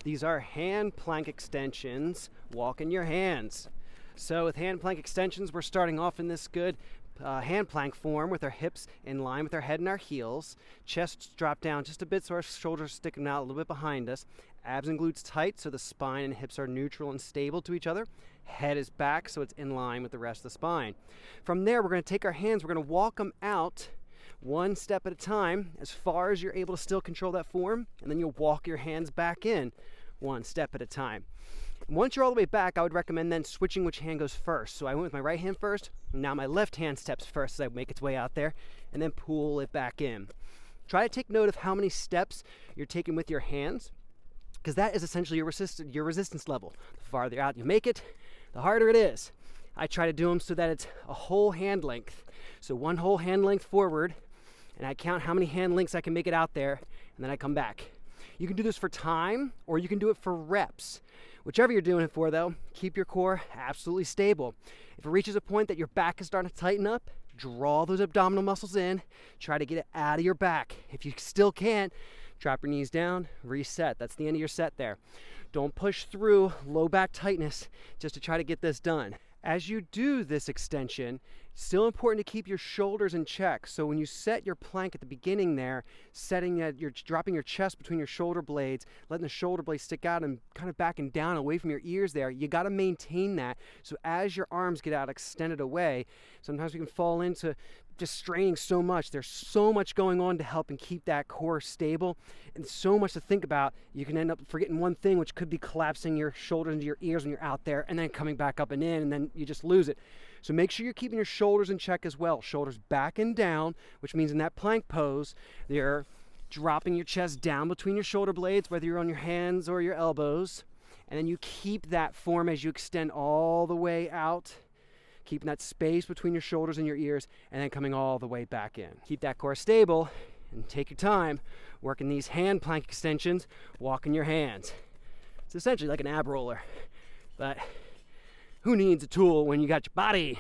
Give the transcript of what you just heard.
These are hand plank extensions, walking your hands. So with hand plank extensions, we're starting off in this good hand plank form with our hips in line with our head and our heels. Chest drop down just a bit so our shoulders are sticking out a little bit behind us. Abs and glutes tight so the spine and hips are neutral and stable to each other. Head is back so it's in line with the rest of the spine. From there, we're going to take our hands, we're going to walk them out one step at a time as far as you're able to still control that form, and then you'll walk your hands back in one step at a time. Once you're all the way back, I would recommend then switching which hand goes first. So I went with my right hand first, now my left hand steps first as I make its way out there, and then pull it back in. Try to take note of how many steps you're taking with your hands, because that is essentially your resistance level. The farther out you make it, the harder it is. I try to do them so that it's a whole hand length. So one whole hand length forward, and I count how many hand lengths I can make it out there, and then I come back. You can do this for time, or you can do it for reps. Whichever you're doing it for, though, keep your core absolutely stable. If it reaches a point that your back is starting to tighten up, draw those abdominal muscles in, try to get it out of your back. If you still can't, drop your knees down, reset. That's the end of your set there. Don't push through low back tightness just to try to get this done. As you do this extension, it's still important to keep your shoulders in check. So when you set your plank at the beginning there, you're dropping your chest between your shoulder blades, letting the shoulder blades stick out and kind of backing down away from your ears there. You got to maintain that. So as your arms get out extended away, sometimes we can fall into just straining so much. There's so much going on to help and keep that core stable, and so much to think about. You can end up forgetting one thing, which could be collapsing your shoulders into your ears when you're out there and then coming back up and in, and then you just lose it. So make sure you're keeping your shoulders in check as well. Shoulders back and down, which means in that plank pose, you're dropping your chest down between your shoulder blades, whether you're on your hands or your elbows, and then you keep that form as you extend all the way out, keeping that space between your shoulders and your ears, and then coming all the way back in. Keep that core stable and take your time working these hand plank extensions, walking your hands. It's essentially like an ab roller, but who needs a tool when you got your body?